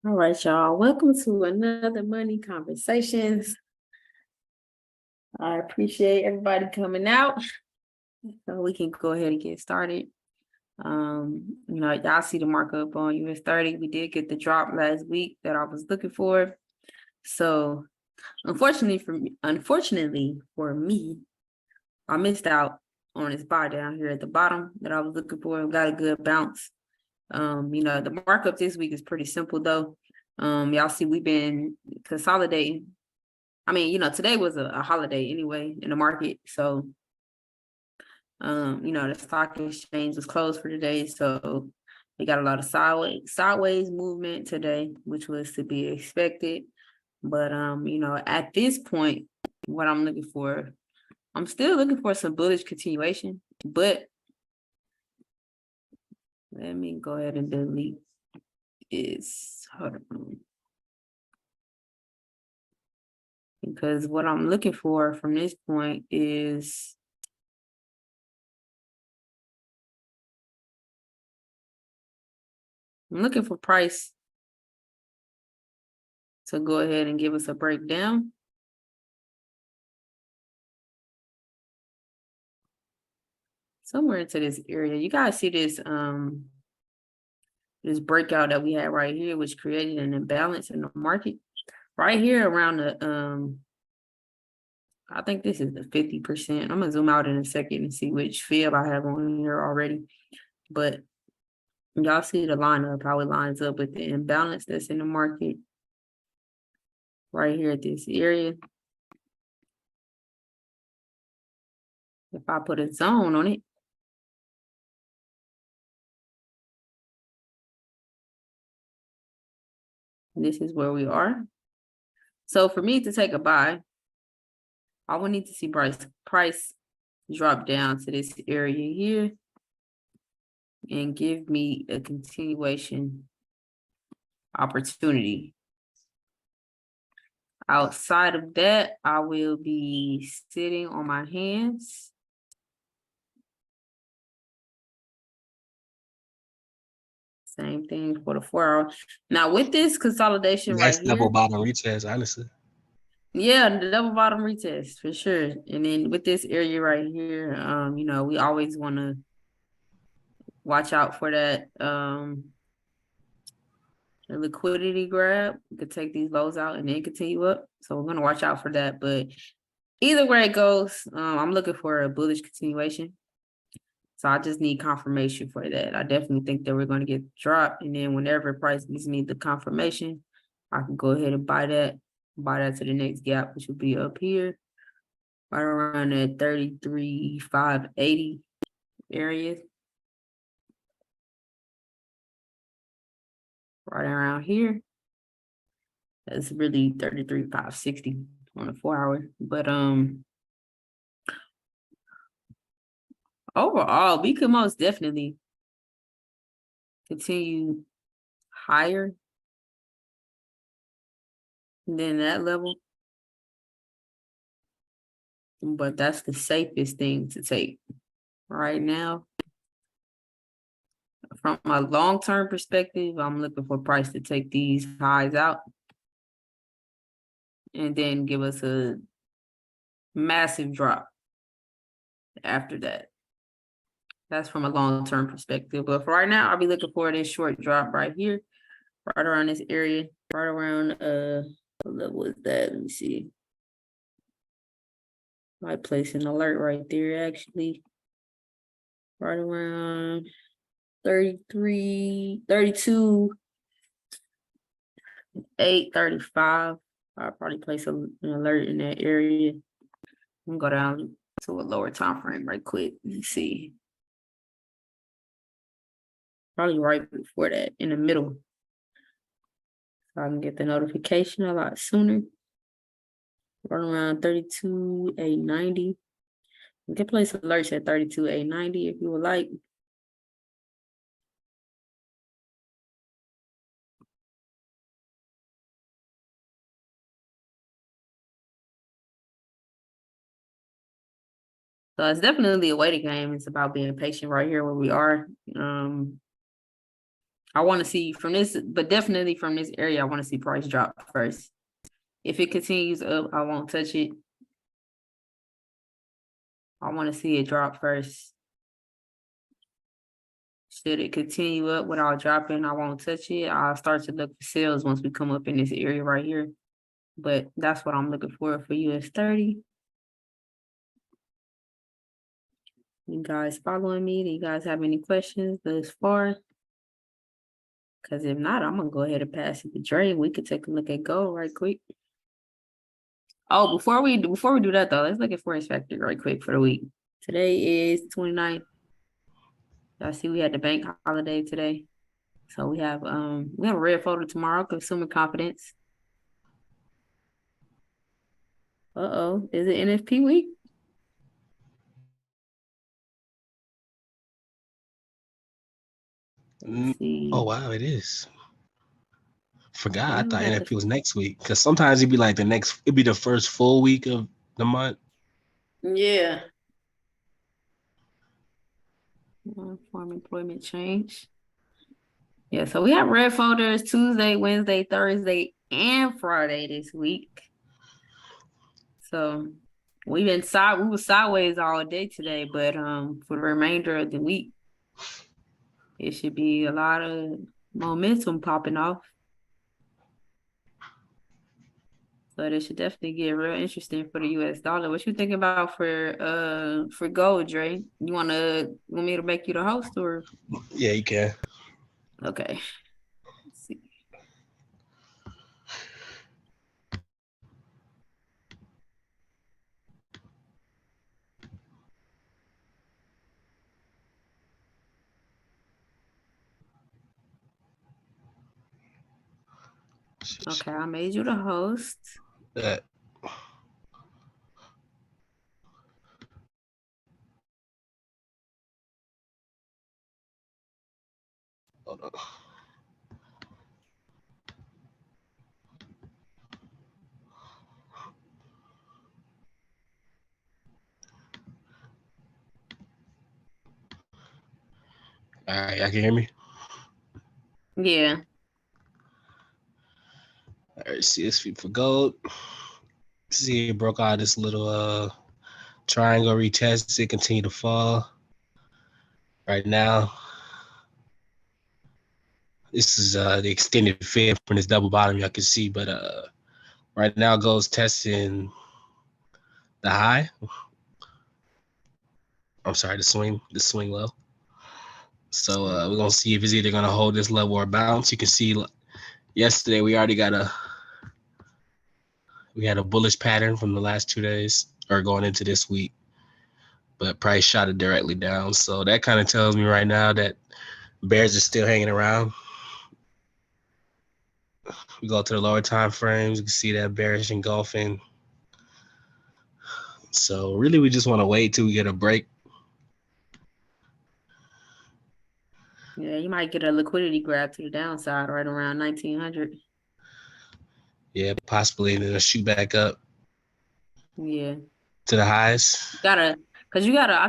All right, y'all. Welcome to another Money Conversations. I appreciate everybody coming out. So we can go ahead and get started. Y'all see the markup on US 30. We did get the drop last week that I was looking for. So unfortunately for me, I missed out on this buy down here at the bottom that I was looking for. Got a good bounce. The markup this week is pretty simple though. Y'all see we've been consolidating. Today was a holiday anyway in the market. So, the stock exchange was closed for today. So we got a lot of sideways movement today, which was to be expected. But, at this point, what I'm looking for, I'm still looking for some bullish continuation, but let me go ahead and delete this. Hold on. Because what I'm looking for from this point is I'm looking for price to go ahead and give us a breakdown. Somewhere into this area. You guys see this this breakout that we had right here, which created an imbalance in the market. Right here around the I think this is the 50%. I'm gonna zoom out in a second and see which fib I have on here already. But y'all see the lineup, how it lines up with the imbalance that's in the market right here at this area. If I put a zone on it, this is where we are. So for me to take a buy, I would need to see price drop down to this area here and give me a continuation opportunity. Outside of that, I will be sitting on my hands. Same thing for the 4 hour. Now with this consolidation Nice right here. double bottom retest, honestly. Yeah, the double bottom retest for sure. And then with this area right here, we always want to watch out for that the liquidity grab. We could take these lows out and then continue up. So we're going to watch out for that. But either way it goes, I'm looking for a bullish continuation. So I just need confirmation for that. I definitely think that we're going to get dropped. And then whenever price gives me the confirmation, I can go ahead and buy that to the next gap, which will be up here, right around that 33,580 area. Right around here. That's really 33,560 on a 4 hour. But overall, we could most definitely continue higher than that level. But that's the safest thing to take right now. From a long-term perspective, I'm looking for price to take these highs out and then give us a massive drop after that. That's from a long-term perspective. But for right now, I'll be looking for this short drop right here, right around this area, right around what level is that? Let me see. Might place an alert right there actually. Right around 33, 32, 835. I'll probably place an alert in that area. I'm gonna go down to a lower time frame right quick. Let me see. Probably right before that, in the middle. So I can get the notification a lot sooner. Right around 32,890. You can place alerts at 32,890 if you would like. So it's definitely a waiting game. It's about being patient right here where we are. I want to see from this, but definitely from this area, I want to see price drop first. If it continues up, I won't touch it. I want to see it drop first. Should it continue up without dropping, I won't touch it. I'll start to look for sales once we come up in this area right here. But that's what I'm looking for US 30. You guys following me? Do you guys have any questions thus far? Because if not, I'm going to go ahead and pass it to Dre. We could take a look at gold right quick. Oh, before we do that though, let's look at Forex Factor right quick for the week. Today is 29th. I see we had the bank holiday today. So we have a red folder tomorrow, consumer confidence. Is it NFP week? Let's see. Oh wow, it is. Forgot. Okay, I thought NFP was next week because sometimes it'd be like it'd be the first full week of the month. Yeah. Form employment change. Yeah, so we have red folders Tuesday, Wednesday, Thursday, and Friday this week. So we were sideways all day today, but for the remainder of the week, it should be a lot of momentum popping off. So this should definitely get real interesting for the US dollar. What you think about for gold, Dre? You want me to make you the host or? Yeah, you can. Okay. Let's see. Okay, I made you the host. Hold on. All right, y'all can hear me? Yeah. All right, CSV for gold. See, it broke out this little triangle retest. It continue to fall. Right now, this is the extended fib from this double bottom y'all can see, but right now gold's testing the high. I'm sorry, the swing low. So we're gonna see if it's either gonna hold this level or bounce. You can see yesterday we had a bullish pattern from the last 2 days or going into this week, but price shot it directly down. So that kind of tells me right now that bears are still hanging around. We go to the lower time frames, you can see that bearish engulfing. So really we just want to wait till we get a break. Yeah, you might get a liquidity grab to the downside right around 1900. Yeah, possibly, and then shoot back up. Yeah. To the highs. I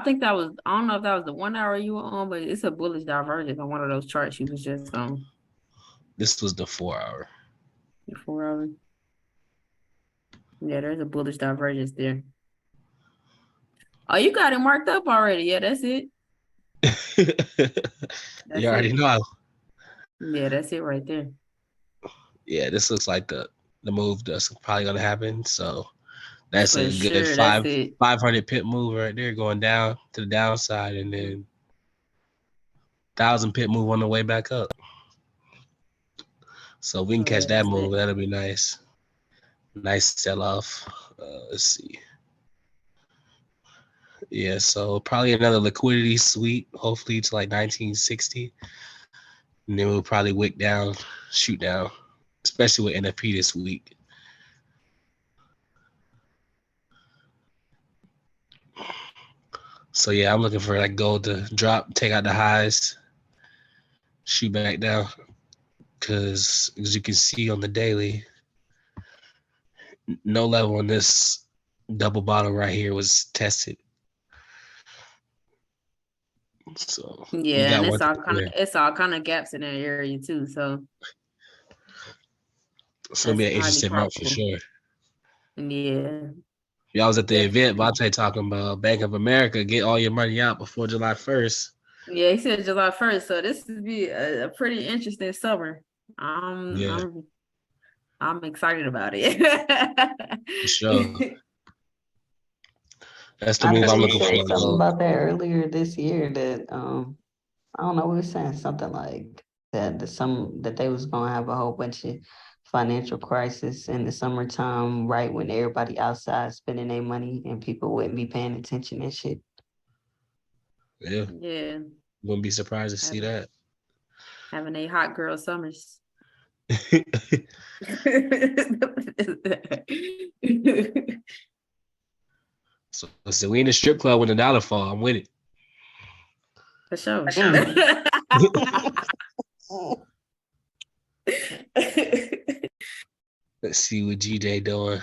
think I don't know if that was the 1 hour you were on, but it's a bullish divergence on one of those charts you was just on. This was the 4 hour. The 4 hour. Yeah, there's a bullish divergence there. Oh, you got it marked up already. Yeah, that's it. You already know. Yeah, that's it right there. Yeah, this looks like the move that's probably gonna happen. So that's For a good sure, that's it. 500 pip move right there going down to the downside, and then 1,000 pip move on the way back up. So if we can catch that move, that'll be nice. Nice sell off. Let's see. Yeah, so probably another liquidity sweep, hopefully to like 1960. And then we'll probably wick down, shoot down, especially with NFP this week. So yeah, I'm looking for like gold to drop, take out the highs, shoot back down. Because as you can see on the daily, no level on this double bottom right here was tested. So you Yeah, got and one to win. it's all kind of gaps in that area too. So It's gonna be that's an highly interesting month for probable. sure. Yeah, Y'all was at the event, definitely. Vontae talking about Bank of America, get all your money out before July 1st. Yeah, he said July 1st. So this would be a pretty interesting summer. I'm Yeah, I'm I'm excited about it. for sure. That's the I move heard I'm you looking say something for. about that earlier this year that I don't know, we were saying something like that they was gonna have a whole bunch of financial crisis in the summertime, right when everybody outside spending their money and people wouldn't be paying attention and shit. Yeah, Yeah, wouldn't be surprised to see having that. having a hot girl summers. So we in the strip club when the dollar fall. I'm with it. For sure. Mm. Let's see what GJ doing.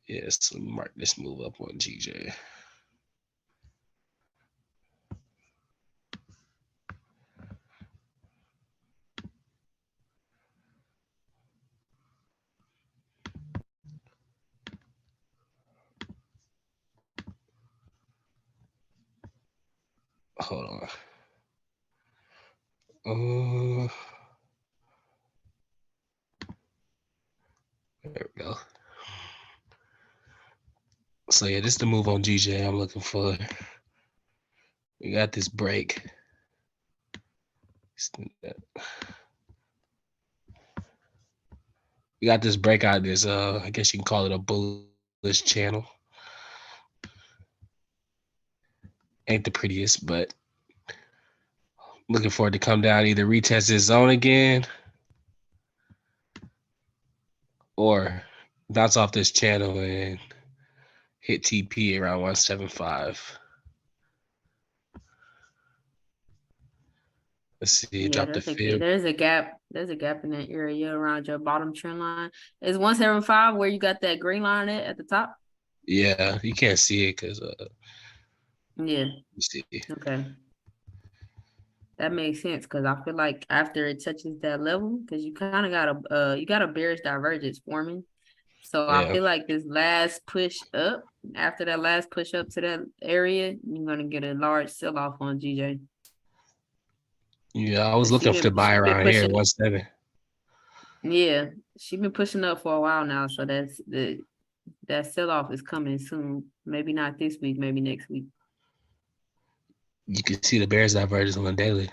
Yes, let me mark this move up on GJ. Hold on. There we go. So yeah, this is the move on GJ I'm looking for. We got this break. We got this breakout. This I guess you can call it a bullish channel. Ain't the prettiest, but looking for it to come down, either retest this zone again or bounce off this channel and hit TP around 175. Let's see, Yeah, drop the fib. there's a gap. There's a gap in that area around your bottom trend line. Is 175 where you got that green line at the top? Yeah, you can't see it because Yeah. you see. Okay. That makes sense because I feel like after it touches that level, because you kind of got a bearish divergence forming. So I Yeah. feel like this last push up, after that last push up to that area, you're gonna get a large sell off on GJ. Yeah, I was She looking for the been buy she been around here, pushing. 1.7. Yeah, she been pushing up for a while now. So that sell off is coming soon. Maybe not this week, maybe next week. You can see the bears divergence on the daily.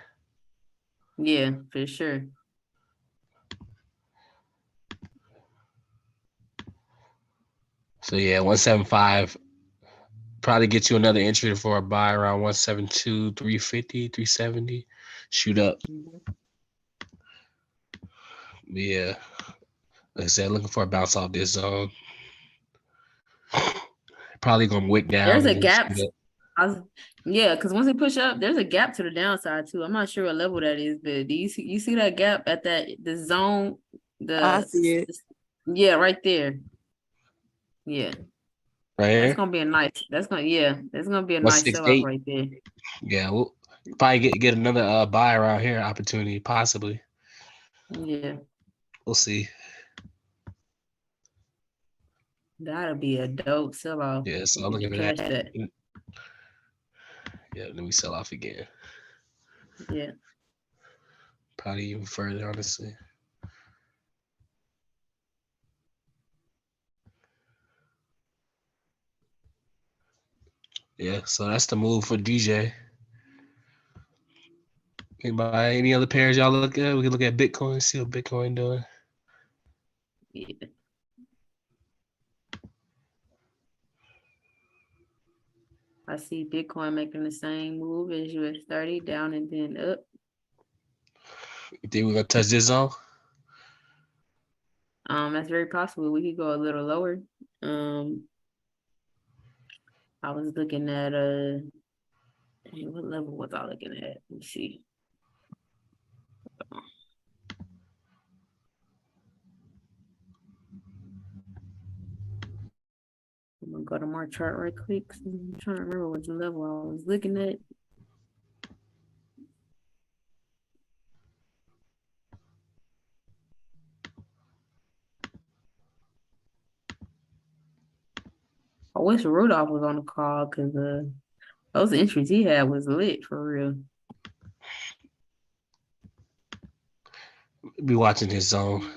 Yeah, for sure. So yeah, 175 probably get you another entry for a buy around 172, 350, 370. Shoot up. Mhm. Yeah. Like I said, looking for a bounce off this zone. Probably gonna wick down There's and a then gap. shoot up. Yeah, because once they push up, there's a gap to the downside too. I'm not sure what level that is, but do you see that gap at the zone? I see it. Yeah, right there. Yeah, Right that's here. gonna be a nice. That's gonna be a nice sell off 168. right there. Yeah, we'll probably get another buy around here opportunity, possibly. Yeah, We'll see. that'll be a dope sell off. Yeah, so I'm If you looking at catch that. that. Yeah, then we sell off again. Yeah. Probably even further, honestly. Yeah, so that's the move for DJ. Anybody, any other pairs y'all look at? We can look at Bitcoin, see what Bitcoin doing. Yeah. I see Bitcoin making the same move as US 30 down and then up. You think we're gonna touch this zone? That's very possible. We could go a little lower. I was looking at what level was I looking at? Let me see. I'm gonna go to my chart right quick. I'm trying to remember what level I was looking at. I wish Rudolph was on the call because those entries he had was lit for real. Be watching his zone.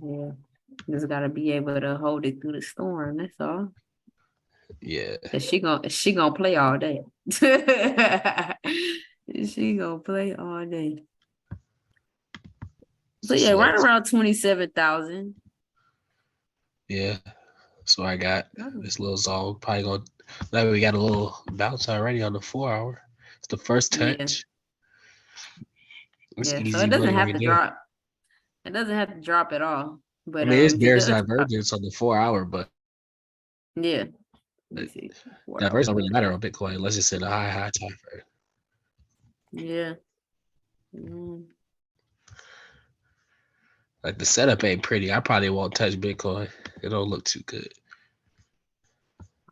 Yeah, just gotta be able to hold it through the storm. That's all. Yeah. And she gonna play all day. She gonna play all day. So yeah, right around 27,000. Yeah. So I got this little zone. Probably gonna. Now we got a little bounce already on the 4 hour. It's the first touch. It's Yeah, so easy it doesn't money have right to there. drop. It doesn't have to drop at all. But I mean, it's if it bearish does drop, divergence on the 4 hour, but yeah. Let me see. divergence don't really matter on Bitcoin unless it's in a high time frame. Yeah. Mm. Like the setup ain't pretty. I probably won't touch Bitcoin. It don't look too good.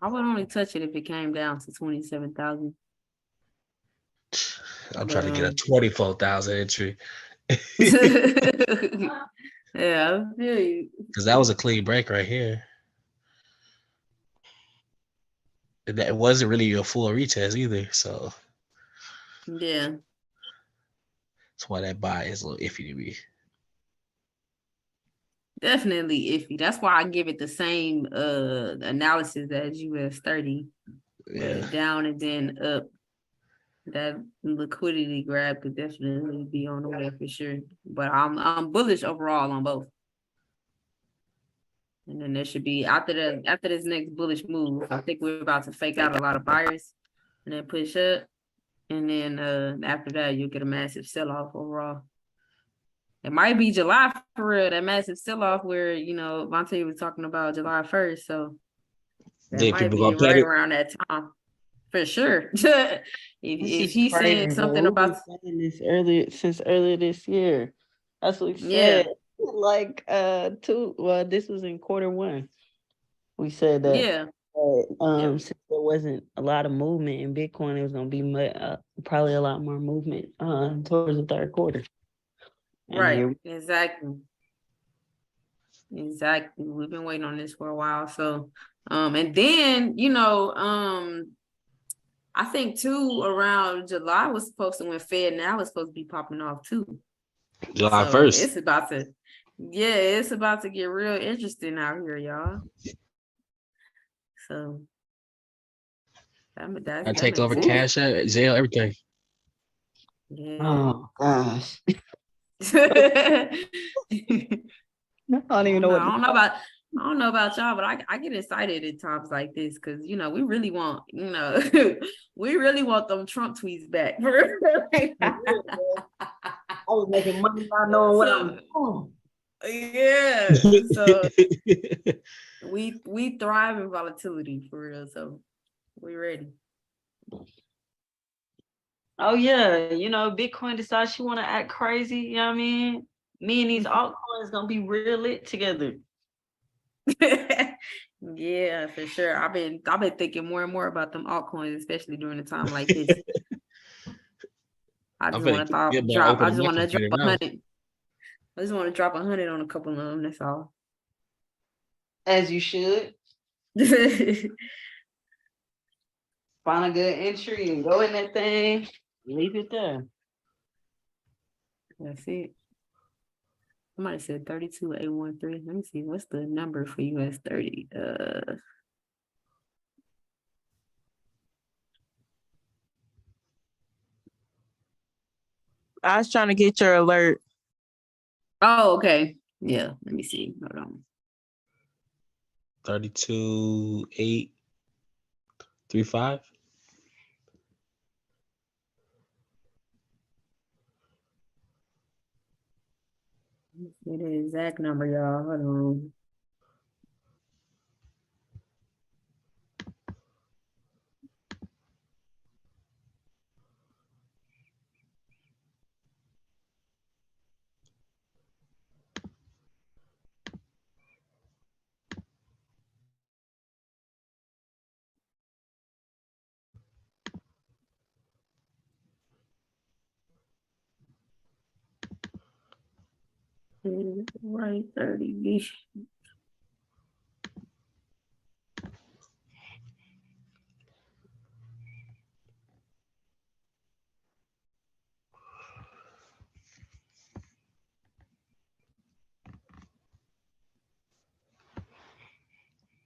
I would only touch it if it came down to 27,000. I'm trying to get a 24,000 entry. Yeah, I feel you. Because that was a clean break right here. And that wasn't really a full retest either. So Yeah. that's why that buy is a little iffy to me. Definitely iffy. That's why I give it the same analysis as US 30. Yeah. Down and then up. That liquidity grab could definitely be on the way for sure. But I'm bullish overall on both. And then there should be after this next bullish move, I think we're about to fake out a lot of buyers and then push up. And then after that, you'll get a massive sell-off overall. It might be July for real, that massive sell-off where, Vontae was talking about July 1st. So that might people be gonna right panic? around that time. For sure. if he's saying something about this earlier this year. That's what we yeah. said. Like this was in Q1. We said that Yeah. since there wasn't a lot of movement in Bitcoin, it was gonna be probably a lot more movement towards the third quarter. Right. Exactly. We've been waiting on this for a while. So and then, I think too around July was supposed to when Fed now is supposed to be popping off too. July 1st. It's about to get real interesting out here, y'all. So I take over Cash App, Zelle, everything. Yeah. Oh gosh. I don't even know what. I don't know about y'all, but I get excited at times like this because we really want we really want them Trump tweets back. I was making money not knowing what I was doing. Yeah. So we thrive in volatility for real. So we ready. Oh yeah, Bitcoin decides she want to act crazy. You know what I mean? Me and these altcoins gonna be real lit together. Yeah, for sure. I've been thinking more and more about them altcoins, especially during a time like this. I just want to drop 100. I just want to drop 100 on a couple of them. That's all. As you should. Find a good entry and go in that thing. Leave it there. That's it. Somebody said 32,813. Let me see. What's the number for US 30? I was trying to get your alert. Oh, okay. Yeah. Let me see. Hold on. 32,835. Get the exact number, y'all. Hold on. Right, 30.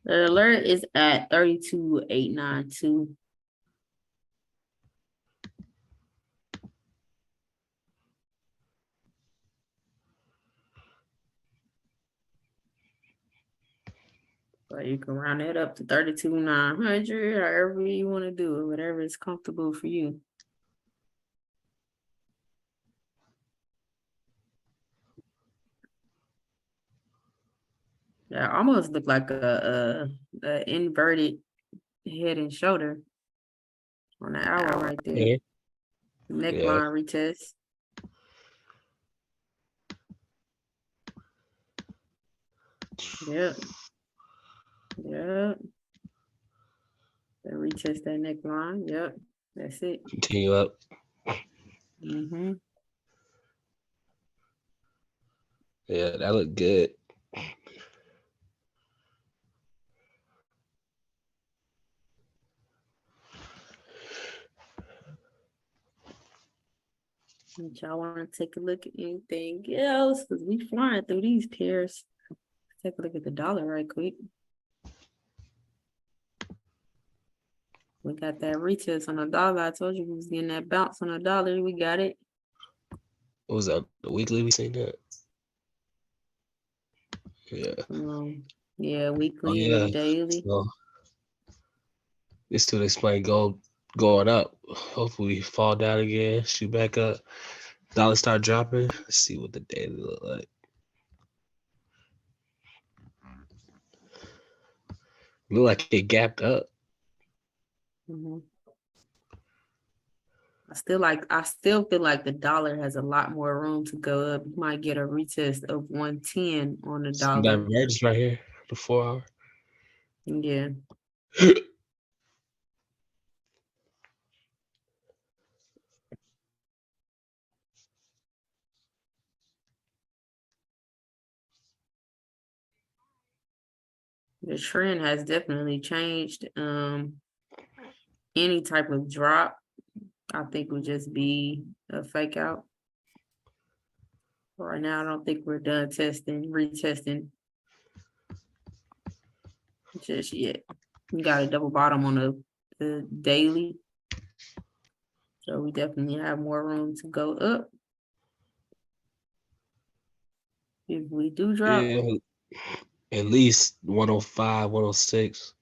The alert is at 32,892. But you can round it up to 32,900, however you want to do it, whatever is comfortable for you. Yeah, almost look like a inverted head and shoulder on the hour right there. Yeah. Neckline retest. Yep. Yep. Then retest that neckline. Yep. That's it. Continue up. Mm-hmm. Yeah, that looked good. Y'all want to take a look at anything else? Because we flying through these pairs. Take a look at the dollar right quick. We got that retest on the dollar. I told you we was getting that bounce on the dollar. We got it. What was that? The weekly we seen that? Yeah. Yeah, weekly Oh, yeah. and daily. So this would explain gold going up. Hopefully we fall down again, shoot back up. Dollar start dropping. Let's see what the daily look like. Look like it gapped up. Mhm. I still feel like the dollar has a lot more room to go up. You might get a retest of 110 on the Some dollar. divergence right here, the 4 hour. Yeah. The trend has definitely changed. Any type of drop, I think would just be a fake out. Right now, I don't think we're done retesting just yet. We got a double bottom on the daily. So we definitely have more room to go up. If we do drop, Yeah, at least 105, 106.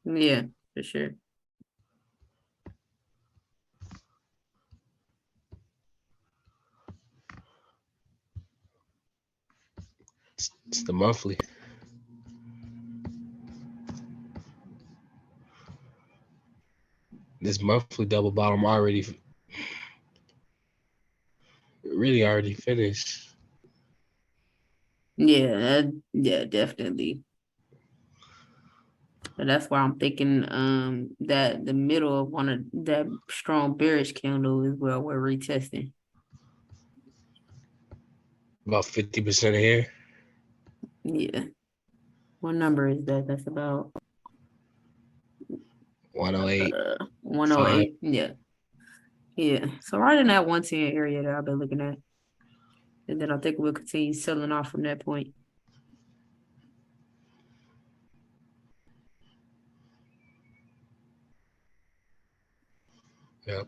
yeah, for sure. It's the monthly. This monthly double bottom really already finished. Yeah, definitely. And that's why I'm thinking that the middle of one of that strong bearish candle is where we're retesting. About 50% here. Yeah. What number is that? That's about 108. 108. Yeah. Yeah. So right in that 110 area that I've been looking at. And then I think we'll continue selling off from that point. Yep.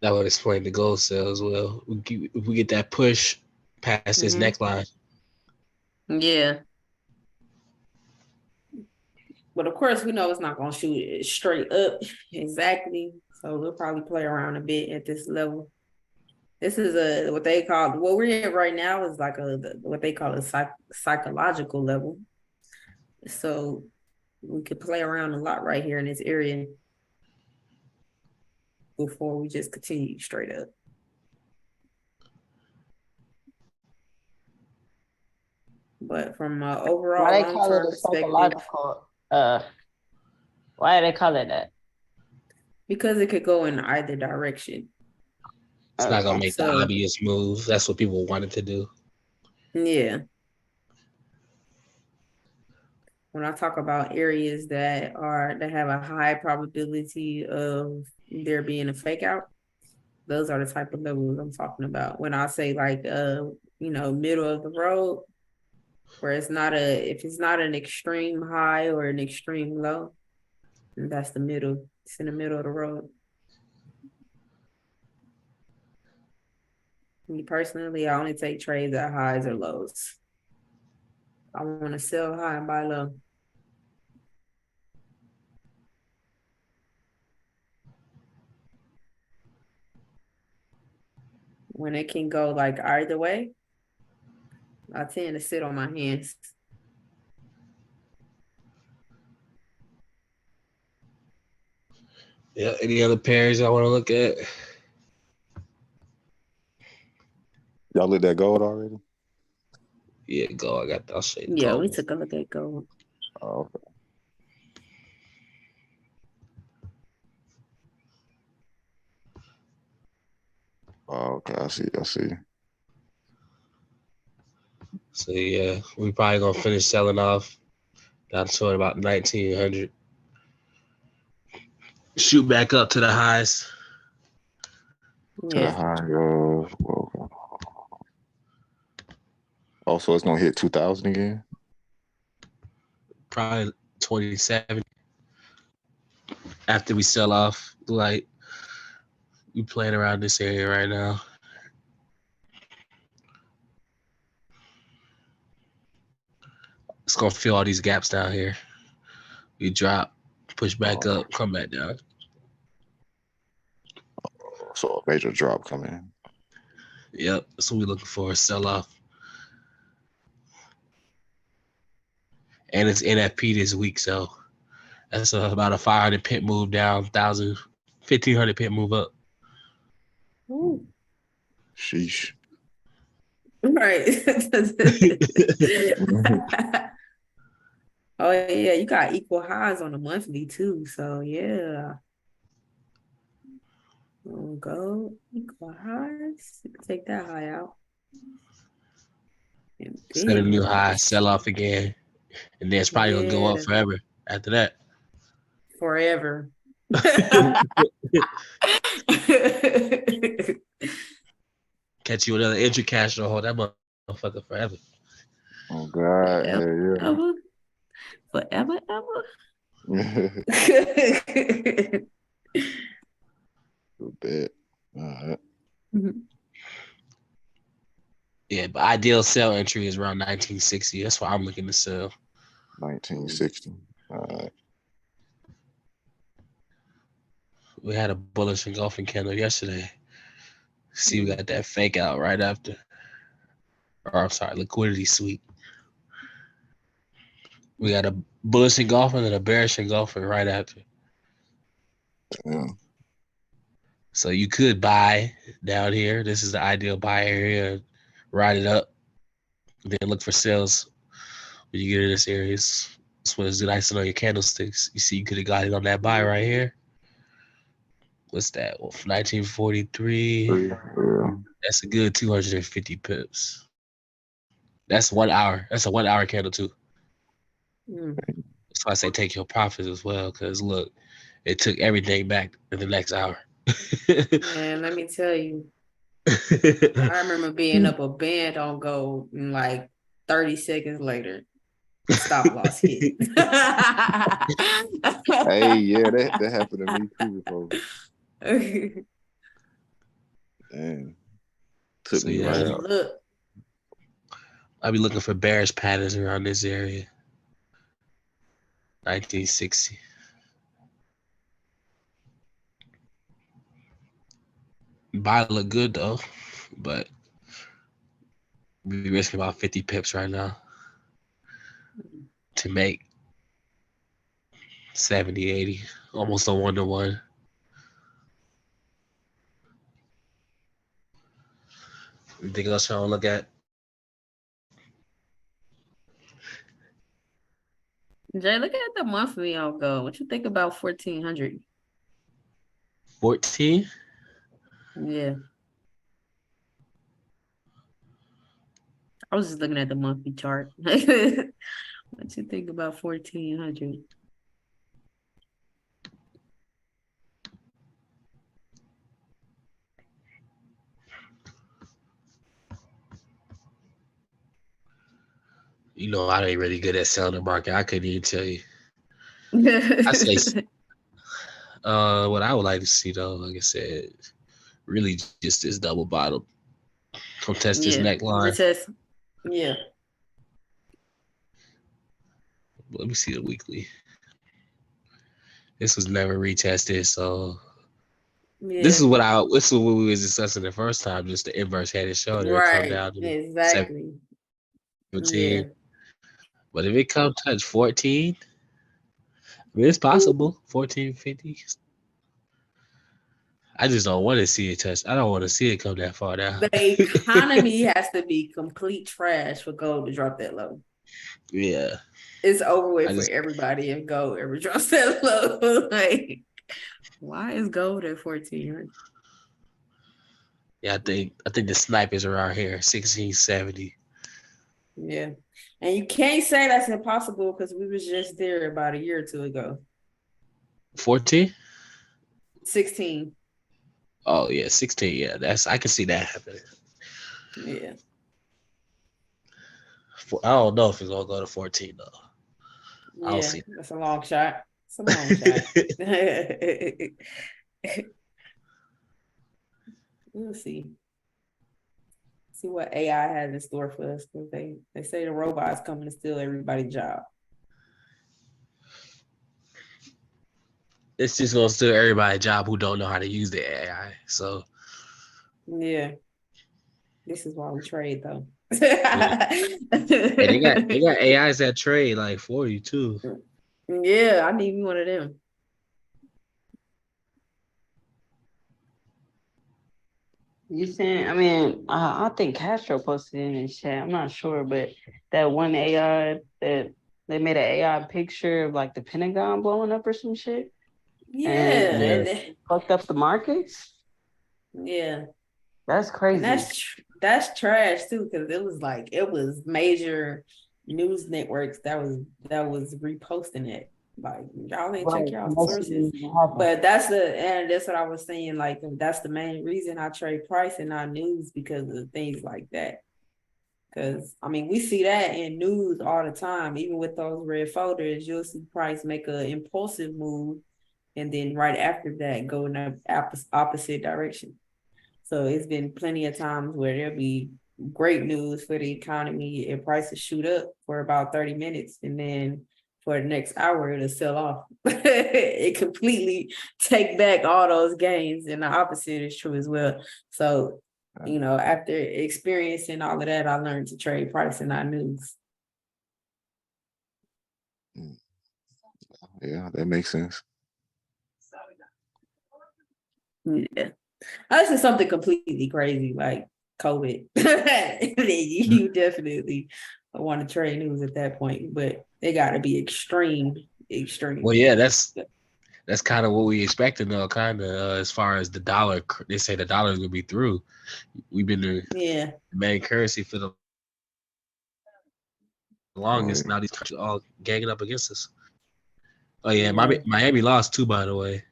That would explain the gold sale as well. If we get that push past this neckline. Yeah. But of course, we know it's not going to shoot it straight up exactly. So we'll probably play around a bit at this level. This is what we're in right now is like what they call a psychological level. So we could play around a lot right here in this area before we just continue straight up. But from an overall Why they call it long-term a perspective, psychological? Why do they call it that? because it could go in either direction. It's not gonna make the So obvious move. That's what people wanted to do. yeah. When I talk about areas that have a high probability of there being a fake out, those are the type of levels I'm talking about. When I say like middle of the road, where if it's not an extreme high or an extreme low, then that's the middle. It's in the middle of the road. Me personally, I only take trades at highs or lows. I want to sell high and buy low. When it can go like either way, I tend to sit on my hands. Yeah. Any other pairs I want to look at? Y'all looked at gold already? Yeah, go. I'll show you the Yeah, gold. we took a look at gold. Oh, okay. Oh, okay. I see. So yeah, we probably gonna finish selling off down to about 1900. Shoot back up to the highs. To the Yeah. high of oh, so it's gonna hit 2000 again? Probably 27 after we sell off. Like we playing around this area right now. It's gonna fill all these gaps down here. We drop, push back up, come back down. So a major drop coming. Yep, that's what we're looking for, a sell off. And it's NFP this week, so that's about a 500 pip move down, 1,500 pip move up. Ooh. Sheesh. Right. Oh yeah, you got equal highs on the monthly too. So yeah. Go equal highs. Take that high out. And Set a big new high, ones. sell off again. And then it's probably gonna go up Yeah. forever after that. Forever. Catch you another entry cash and hold that motherfucker forever. Oh God, Forever, hell ever. Forever, ever. yeah. A bit. All right. Yeah, but ideal sell entry is around 1960. That's why I'm looking to sell. 1960. All right. We had a bullish engulfing candle yesterday. See, we got that fake out right after. Or I'm sorry, liquidity sweep. We got a bullish engulfing and a bearish engulfing right after. Yeah. So you could buy down here. This is the ideal buy area. Ride it up. Then look for sales when you get in this area. This one is nice on your candlesticks. You see, you could have got it on that buy right here. What's that? Well, 1943. Yeah. That's a good 250 pips. That's 1 hour. That's a 1 hour candle too. That's why I say take your profits as well. Cause look, it took everything back in the next hour. Man, let me tell you. I remember being up a band on gold and like 30 seconds later, stop loss hit. Hey, yeah, that happened to me too before. Damn. Took So me yeah, right out. Look. I'll be looking for bearish patterns around this area. 1960. Buy look good though, but we be risking about 50 pips right now to make 70, 80, almost a 1-to-1. Anything else y'all want to look at? Jay, look at the monthly on gold. What you think about 1400? 14? Yeah. I was just looking at the monthly chart. What you think about 1400? You know, I ain't really good at selling the market. I couldn't even tell you. I say, what I would like to see though, like I said, really just this double bottom. Contest this neckline. Retest. Yeah. Let me see the weekly. This was never retested, so this is what we was discussing the first time. Just the inverse head and shoulder. It come down to Exactly. 17. Yeah. But if it come touch 14, I mean, it's possible. 1450. I just don't want to see it touch. I don't want to see it come that far down. The economy has to be complete trash for gold to drop that low. Yeah. It's over with for everybody if gold ever drops that low. Like, why is gold at 1400? Yeah, I think the snipers around here, 1670. Yeah. And you can't say that's impossible because we was just there about a year or two ago. 14? 16. Oh yeah, 16. Yeah, I can see that happening. Yeah. I don't know if it's gonna go to 14 though. I'll see. That's a long shot. It's a long shot. We'll see. See what AI has in store for us because they say the robots coming to steal everybody's job. It's just gonna steal everybody's job who don't know how to use the AI. So yeah, this is why we trade though. Hey, they got AIs that trade like 40 too. Yeah, I need one of them. You saying? I mean, I think Castro posted in the chat. I'm not sure, but that one AI that they made an AI picture of like the Pentagon blowing up or some shit. Yeah, and fucked up the markets. Yeah, that's crazy. And that's trash too because it was major news networks that was reposting it. Like y'all ain't check y'all sources, but that's what I was saying. Like that's the main reason I trade price and not news because of things like that. Because I mean, we see that in news all the time. Even with those red folders, you'll see price make an impulsive move, and then right after that, go in the opposite direction. So it's been plenty of times where there'll be great news for the economy and prices shoot up for about 30 minutes, and then for the next hour, it'll sell off. It completely take back all those gains, and the opposite is true as well. So, after experiencing all of that, I learned to trade price and not news. Yeah, that makes sense. Yeah. This is something completely crazy like COVID. You definitely want to trade news at that point, but they got to be extreme. Well, yeah, that's kind of what we expected though, kind of as far as the dollar. They say the dollar is gonna be through. We've been the main currency for the longest. Now these countries all ganging up against us. Oh yeah, Miami lost too, by the way.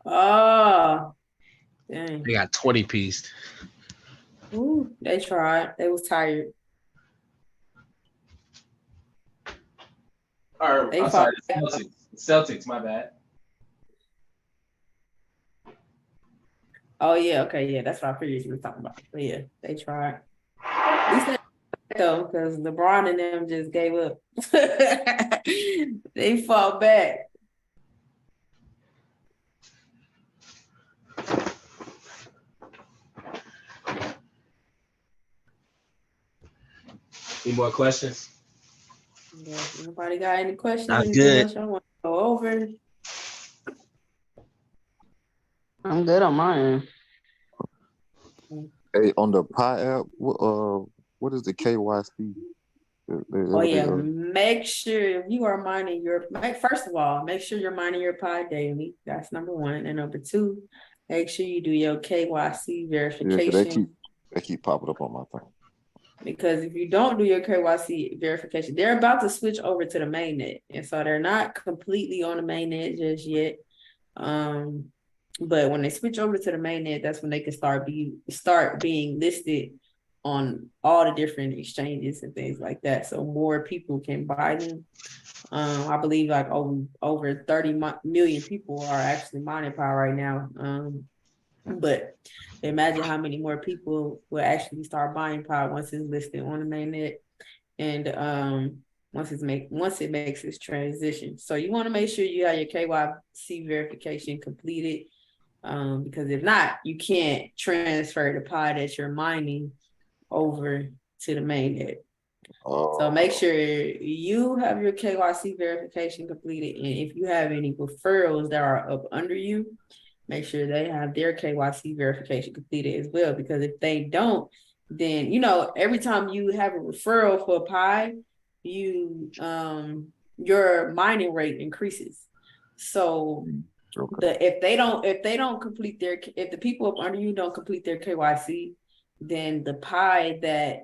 Oh, dang. They got 20 pieced. Ooh, they tried. They was tired. I'm sorry, Celtics, my bad. Oh yeah, okay, yeah, that's what I figured you were talking about. But yeah, they tried. At least though, because LeBron and them just gave up. They fought back. Any more questions? Yeah, nobody got any questions? That's Anything good. else y'all want to go over? I'm good on mine. Hey, on the Pi app, what is the KYC? Oh yeah, make sure if you are mining first of all, make sure you're mining your pi daily. That's number one. And number two, make sure you do your KYC Yeah, 'cause verification. they keep popping up on my phone. Because if you don't do your KYC verification, they're about to switch over to the mainnet. And so they're not completely on the mainnet just yet. But when they switch over to the mainnet, that's when they can start being listed on all the different exchanges and things like that. So more people can buy them. I believe like over 30 million people are actually mining Pi right now. But imagine how many more people will actually start buying Pi once it's listed on the mainnet, and once it makes its transition. So you want to make sure you have your KYC verification completed, because if not, you can't transfer the Pi that you're mining over to the mainnet. So make sure you have your KYC verification completed, and if you have any referrals that are up under you, make sure they have their KYC verification completed as well. Because if they don't, then every time you have a referral for a Pi, your mining rate increases. So if the people up under you don't complete their KYC, then the Pi the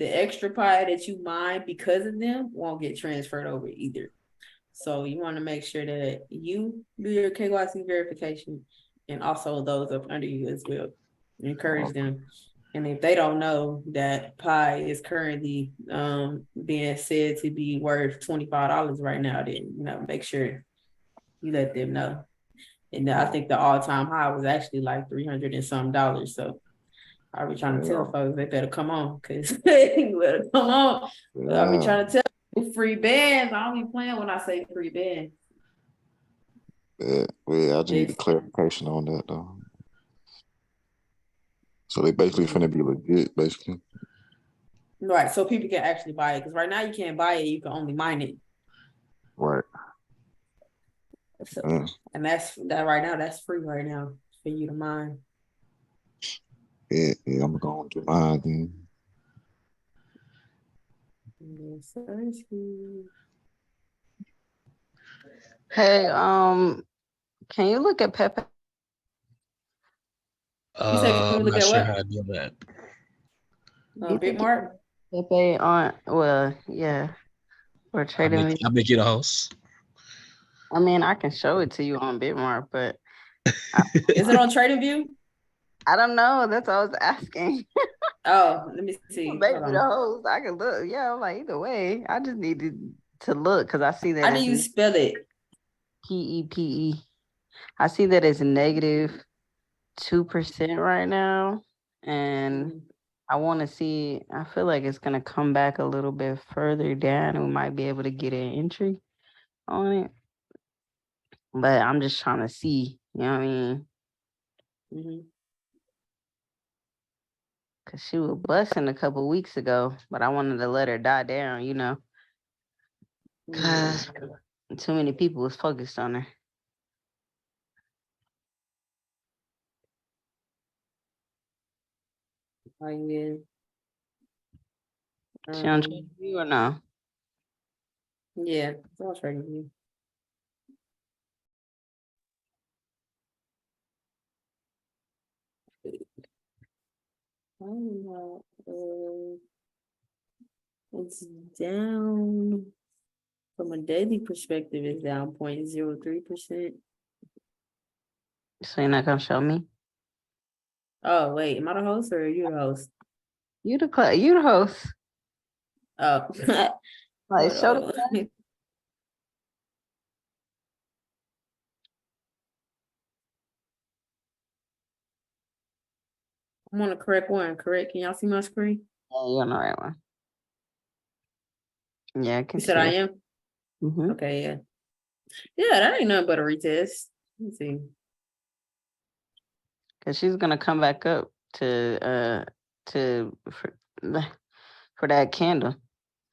extra Pi that you mine because of them won't get transferred over either. So you want to make sure that you do your KYC verification, and also those up under you as well. Encourage them. And if they don't know that Pi is currently being said to be worth $25 right now, then make sure you let them know. And I think the all-time high was actually like $300 and some. So I be trying to tell folks they better come on, because they better come on. I be trying to tell people free bands. I don't be playing when I say free bands. Yeah, well, I just need a clarification on that though. So they basically finna be legit, basically. Right, so people can actually buy it, because right now you can't buy it, you can only mine it. Right. So, and that's right now, that's free right now for you to mine. Yeah, I'm going to mine then. Yes, Hey, can you look at Pepe? You said, can you I'm look not at sure what? how to do that. Bitmart? Pepe on, well, yeah, or trading. I'll make you the host. I mean, I can show it to you on Bitmart, but is it on TradingView? I don't know. That's what I was asking. Oh, let me see. Maybe the host. I can look. Yeah, I'm like, either way. I just needed to look because I see that. How do you spell it? PEPE. I see that it's negative 2% right now, and I want to see. I feel like it's gonna come back a little bit further down, and we might be able to get an entry on it. But I'm just trying to see. You know what I mean? Cause she was busting a couple weeks ago, but I wanted to let her die down, cause too many people was focused on her. Oh, yeah. She on TradingView or no? Yeah, it's on TradingView. It's down from a daily perspective. It's down 0.03%. So you're not gonna show me? Oh wait, am I the host or are you the host? You the host. Oh, like show the I'm on the correct one. Correct? Can y'all see my screen? Yeah, you're on the right one. Yeah, I can You said I am? Mm-hmm. Okay, yeah. Yeah, that ain't nothing but a retest. Let's see. Cause she's gonna come back up for that candle.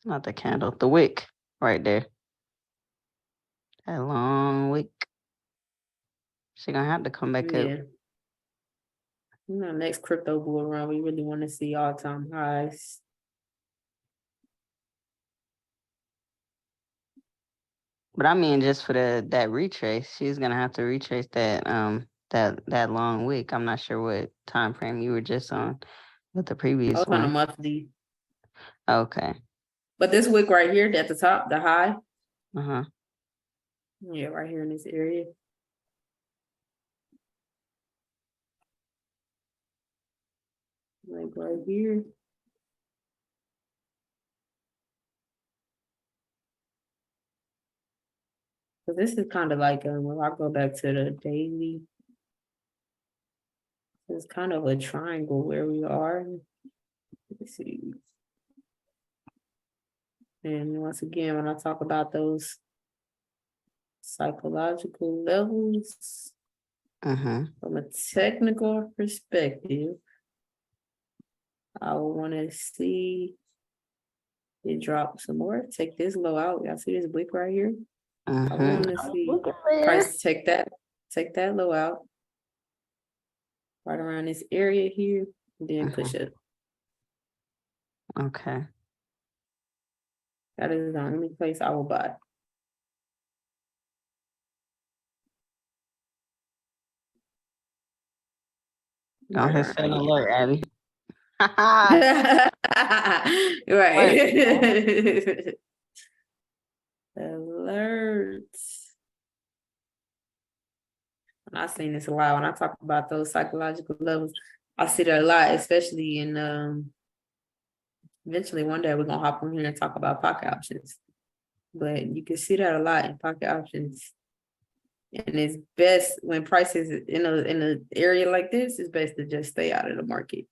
Not the candle, the wick right there. That long wick. She gonna have to come back up. Next crypto bull run, we really want to see all-time highs. But I mean, just for that retrace, she's gonna have to retrace that that long wick. I'm not sure what time frame you were just on with the I previous was on a one. monthly. Okay. But this wick right here at the top, the high, Uh-huh. yeah, right here in this area. Like right here. So this is kind of like when I go back to the daily, it's kind of a triangle where we are. Let's see. And once again, when I talk about those psychological levels, Uh-huh. from a technical perspective, I would want to see it drop some more. Take this low out. Y'all see this wick right here? I Uh-huh. want to see Look at there. price take that low out right around this area here, and then push up. Okay. That is the only place I will buy. Go ahead, set an alert, Abby. Right. Alerts. And I've seen this a lot when I talk about those psychological levels. I see that a lot, especially in eventually one day we're gonna hop on here and talk about pocket options. But you can see that a lot in pocket options. And it's best when prices in a area like this, it's best to just stay out of the market.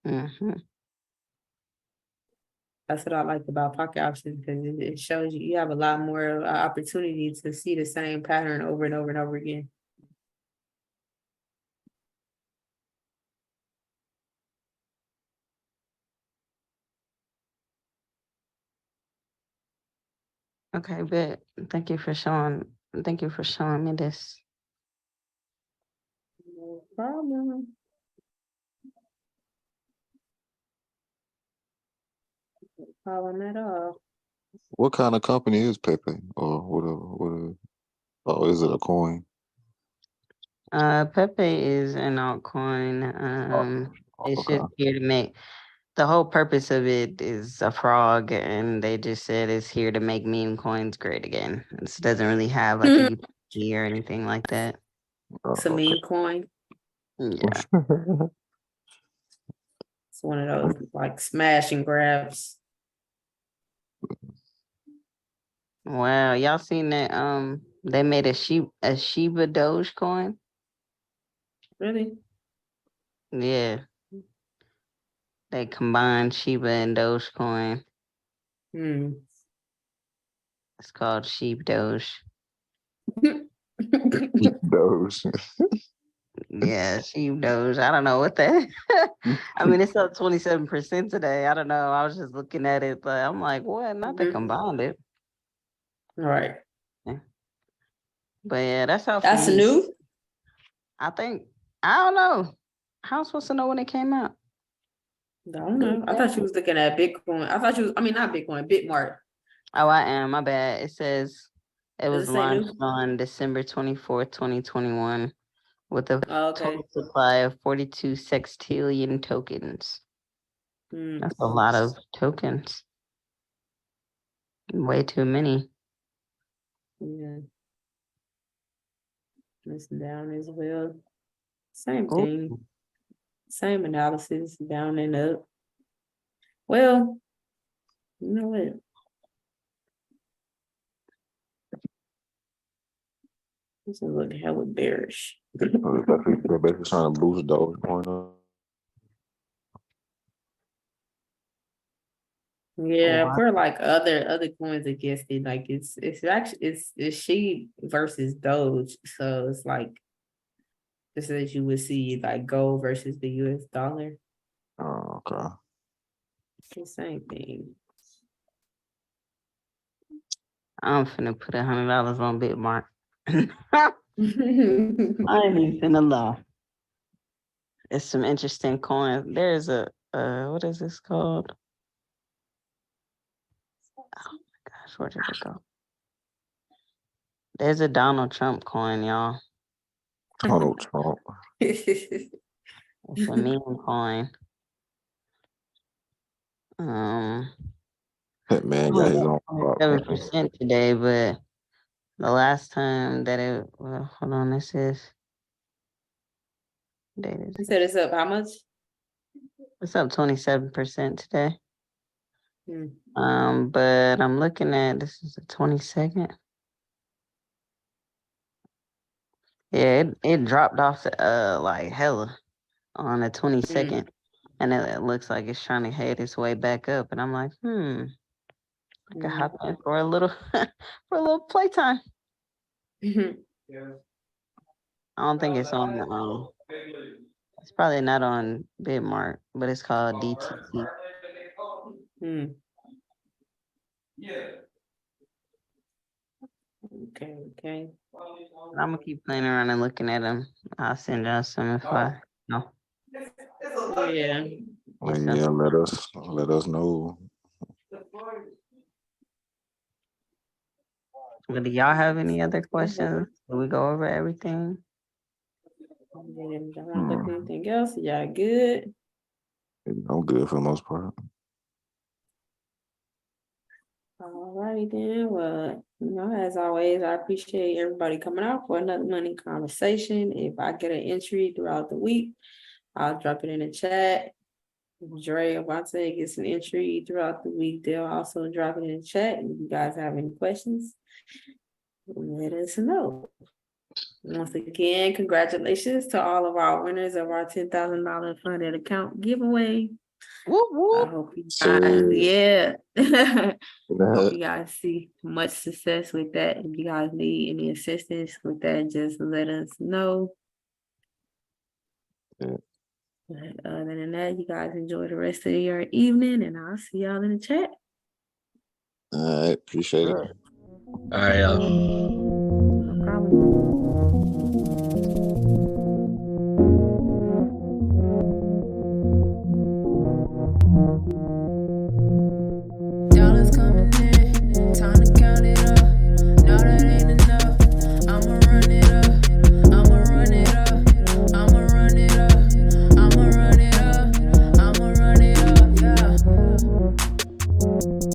Mm-hmm. That's what I like about pocket options, because it shows you have a lot more opportunity to see the same pattern over and over and over again. Okay, but thank you for showing me this. No problem. No problem at all. What kind of company is Pepe or whatever? Oh, is it a coin? Pepe is an altcoin. It's Okay. just here to make the whole purpose of it is a frog, and they just said it's here to make meme coins great again. It doesn't really have like a UPG or anything like that. It's a meme coin. Yeah. It's one of those like smash and grabs. Wow, y'all seen that? They made a Shiba Doge coin. Really? Yeah. They combined Shiba and Dogecoin. It's called Sheep Doge. Those. Yeah, Sheep Doge. I don't know what that. I mean, it's up 27% today. I don't know. I was just looking at it, but I'm like, what? Not they combined it. Right. Yeah. But yeah, that's how. That's new. I think. I don't know. How am I supposed to know when it came out? I don't know. I thought you was looking at Bitcoin. I thought you was, I mean, not Bitcoin, Bitmart. Oh, I am. My bad. It says it was Does it say new? launched on December 24th, 2021, with a Oh, okay. total supply of 42 sextillion tokens. Hmm. That's a lot of tokens. Way too many. Yeah. It's down as well. Same Ooh. thing. Same analysis, down and up. Well, you know what? This is looking hella bearish. They're basically trying to boost Dogecoin up. Yeah, Wow. for like other coins against it, like it's actually it's she versus Doge, so it's like just as you would see like gold versus the US dollar. Oh, okay. It's the same thing. I'm finna put $100 on Bitmart. I ain't even finna lie. It's some interesting coins. There's a what is this called? Oh my gosh, where did it go? There's a Donald Trump coin, y'all. Donald Trump. It's a meme coin. That man got his own spot, man. 7% today, but the last time that hold on, this is data. You said it's up how much? It's up 27% today. Hmm. But I'm looking at this is the 22nd. Yeah, it dropped off like hella on the 22nd. And it looks like it's trying to head its way back up. And I'm like, I could hop in for a little for a little playtime. I don't think it's on it's probably not on Bitmark, but it's called DTC. Okay. I'm gonna keep playing around and looking at them. I'll send y'all some if I know. Yeah. Yeah, let us know. But do y'all have any other questions? Did we go over everything? Anything else? Y'all good? I'm good for the most part. All right then. Well, as always, I appreciate everybody coming out for another money conversation. If I get an entry throughout the week, I'll drop it in the chat. If Dre or Vontae gets an entry throughout the week, they'll also drop it in the chat. If you guys have any questions, let us know. Once again, congratulations to all of our winners of our $10,000 funded account giveaway. Whoop, I whoop. hope you guys, Sir. hope you guys see much success with that. If you guys need any assistance with that, just let us know. Yeah. But other than that, you guys enjoy the rest of your evening, and I'll see y'all in the chat. All right, appreciate it. All right, y'all. No problem.